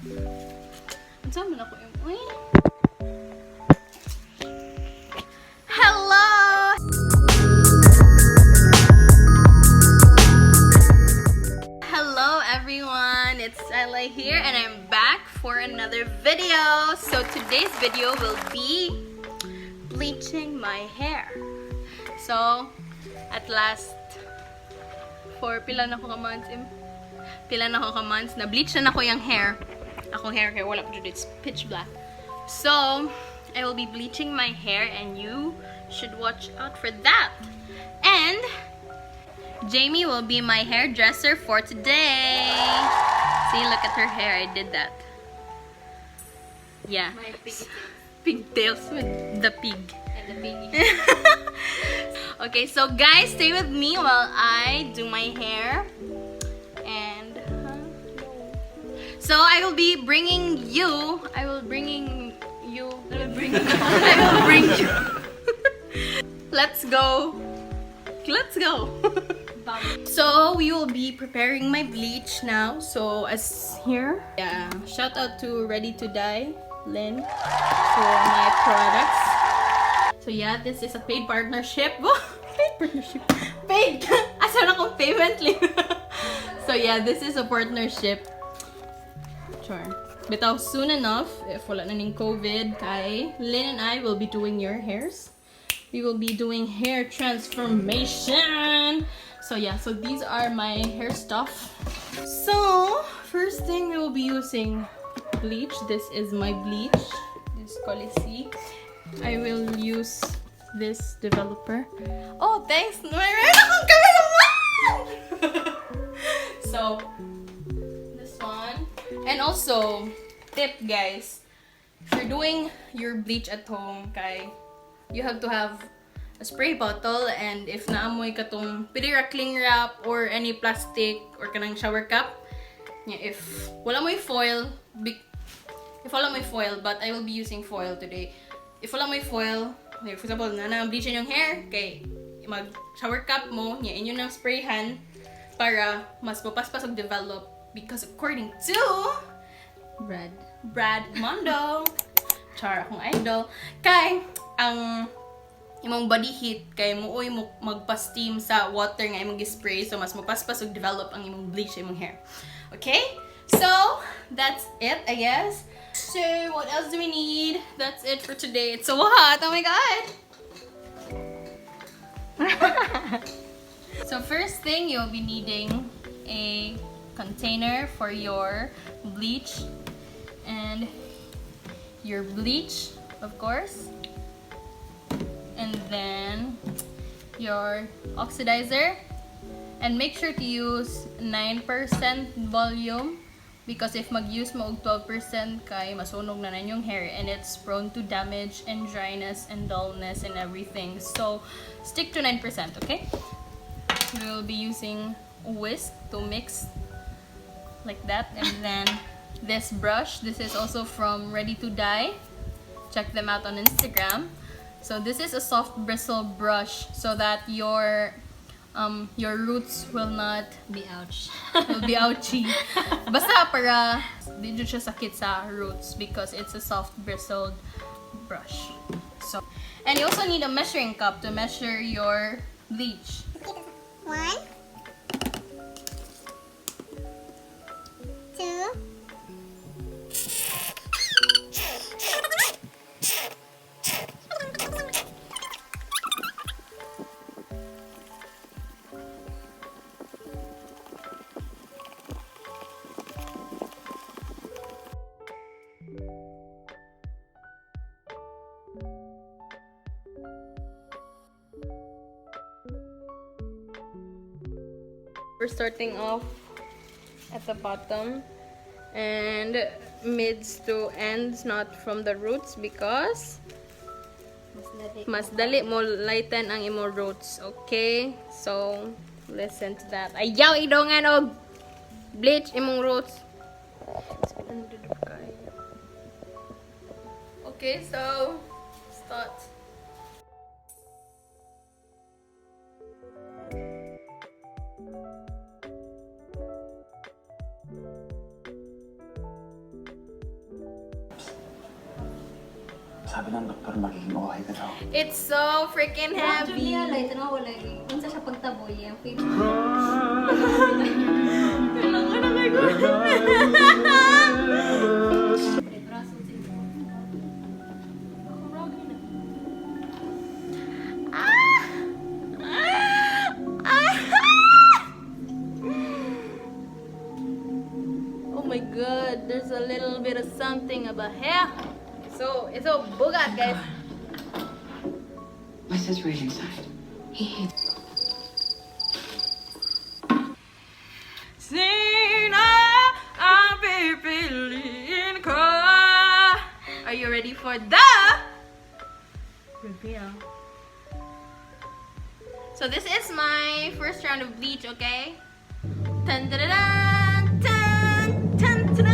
Saan man ako yung... Uy! Hello! Hello everyone! It's Stylelai here and I'm back for another video. So today's video will be bleaching my hair. So, at last, for pila na ko ka-months, na bleach na ako yung hair. Akong hair kaya wala ko dito, it's pitch black. So, I will be bleaching my hair and you should watch out for that. And Jamie will be my hairdresser for today. See, look at her hair. I did that. Yeah. My pigtails with the pig. and the piggy. Okay, so guys, stay with me while I do my hair. And so I will be bringing you. I will bring you. Let's go. Let's go. So we will be preparing my bleach now. So as here, yeah. Shout out to Ready to Dye, Lynn, for my products. So yeah, this is a paid partnership. Paid partnership. Paid. Asa na akong payment link. So yeah, this is a partnership. Sure. Bitaw soon enough, if wala na ning COVID, kay Lynn and I will be doing your hairs. We will be doing hair transformation. So yeah, so these are my hair stuff. So first thing we will be using bleach. This is my bleach. This Colisi. I will use this developer. Oh, thanks. So this one. And also, tip guys, if you're doing your bleach at home, kay you have to have a spray bottle, and if naamoy katong pidira cling wrap or any plastic or kanang shower cap, yeah, if wala mo'y foil, but I will be using foil today. If wala mo'y foil, like for example, na bleach yung hair, kay mag shower cap mo, yeah, inyo nang sprayhan para mas mapaspas og develop, because according to Brad Mondo, char akong idol, kay ang imong body heat kay muuy mo magpa-steam sa water nga imong gi-spray, so mas mapaspas ug develop ang imong bleach imong hair. Okay? So, that's it, I guess. So, what else do we need? That's it for today. It's so hot. Oh my god. So, first thing, you'll be needing a container for your bleach and your bleach, of course. And then your oxidizer, and make sure to use 9% volume, because if mag-use mo og 12% kay masunog na yung hair and it's prone to damage and dryness and dullness and everything. So stick to 9%, okay? We will be using whisk to mix like that. And then this brush, this is also from Ready to Dye. Check them out on Instagram. So this is a soft bristle brush so that your roots will not Be ouch. will be ouchy. Basta para di jud siya sakit sa roots, because it's a soft bristled brush. So, and you also need a measuring cup to measure your bleach. 1, 2, we're starting off at the bottom and mids to ends, not from the roots, because mas dali mo lighten ang imo roots. Okay, so listen to that. Ayaw idongan og bleach imong roots. Okay, so start. Sabi ng doktor, magiging okay ka daw. It's so freaking heavy. Ito na wala. Kung sa pagtaboy, yung face. Kailangan na kayo. Oh my god, there's a little bit of something about hair. So it's all bugat, guys. What's his raging side? He hates. Are you ready for the reveal? So this is my first round of bleach, okay? Dun, dun, dun, dun, dun, dun, dun.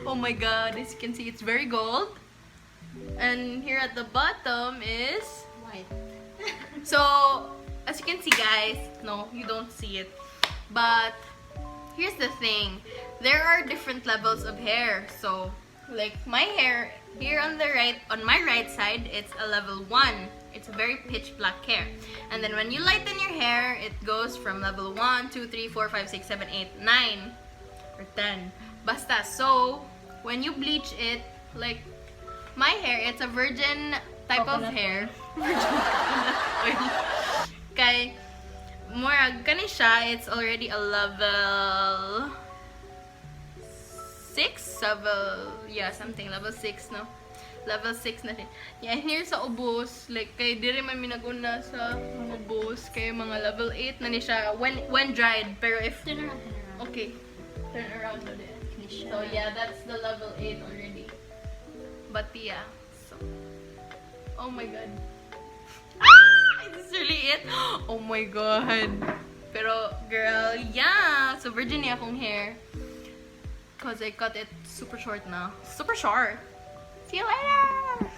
Oh my god, as you can see, it's very gold. And here at the bottom is White. so, as you can see, guys, no, you don't see it. But here's the thing. There are different levels of hair. So, like my hair here on the right, on my right side, it's a level 1. It's a very pitch black hair. And then when you lighten your hair, it goes from level 1, 2, 3, 4, 5, 6, 7, 8, 9, or 10. Basta. So, when you bleach it, like my hair, it's a virgin type of hair. Virgin coconut oil. Kay, murag kani siya, it's already a level 6, level 6, no? Level 6 na siya. Yeah, and here sa ubos, like, kay diri man minaguna sa ubos, kay mga level 8 na ni siya when dried. Pero if, Turn around. okay, turn around na din. So yeah, that's the level 8 already. But yeah, so, oh my god. Is this really it? Oh my god. Pero, girl, yeah. So, virgin niya akong hair. Cause I cut it super short now. Super short. See you later!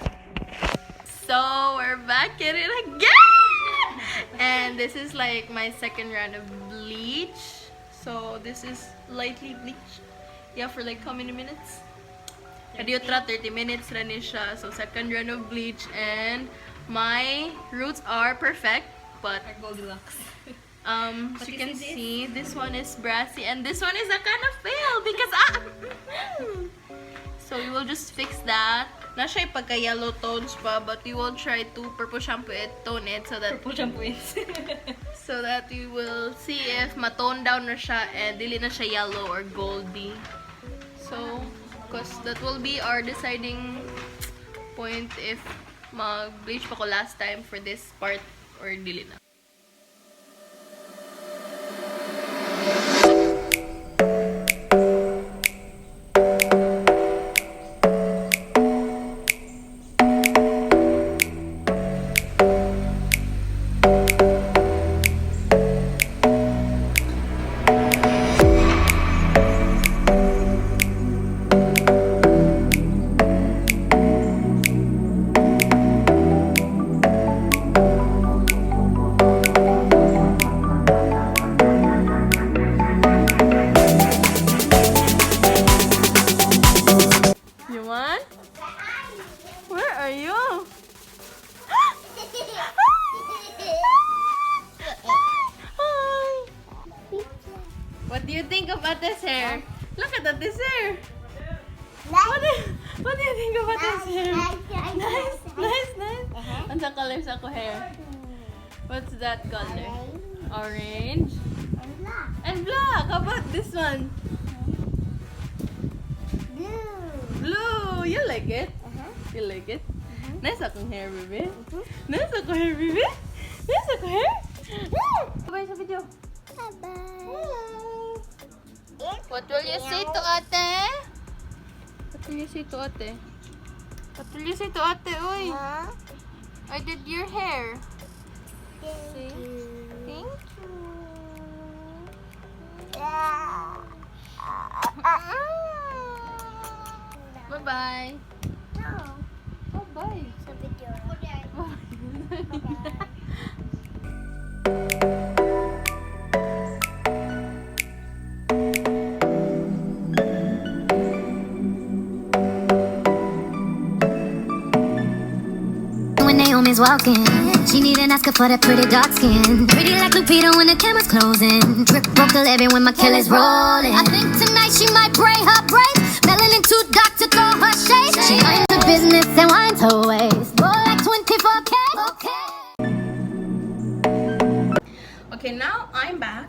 So, we're back at it again! And this is like my second round of bleach. So, this is lightly bleached. Yeah, for like how many minutes? Kadiotra, 30 minutes rin siya. So, second round of bleach. And my roots are perfect. But, Goldilocks. as you can see, this one is brassy. And this one is a kind of pale because so, we will just fix that. Na siya pagka-yellow tones pa, but we will try to purple shampoo it, tone it, so that Purple shampoo is. so that we will see if ma-tone down na siya and dili na siya yellow or goldy. So, because that will be our deciding point if mag-bleach pa ko last time for this part or dili na. What do you think about this hair? Look at this hair. What do you think about this hair? Nice. Ang sa color sa ko hair. What's that color? Orange. And black. How about this one? Blue. You like it? You like it? Nice akong hair, baby. Nice akong hair, baby. Nice akong hair. Bye sa video. Bye-bye. What will you say to ate? What will you say to ate? What will you say to ate? Uy, Huh? I did your hair. Thank you. Thank you. Yeah. Bye-bye. No. Bye-bye. Sa video. when Naomi's walking. She need an Oscar for that pretty dark skin. Pretty like Lupita when the camera's closing. Drip broke the levy when my killer's rolling. I think tonight she might break her braids. Melanin too dark to throw her shade. She minds her business and winds her waist. More like 24K. Okay, now I'm back.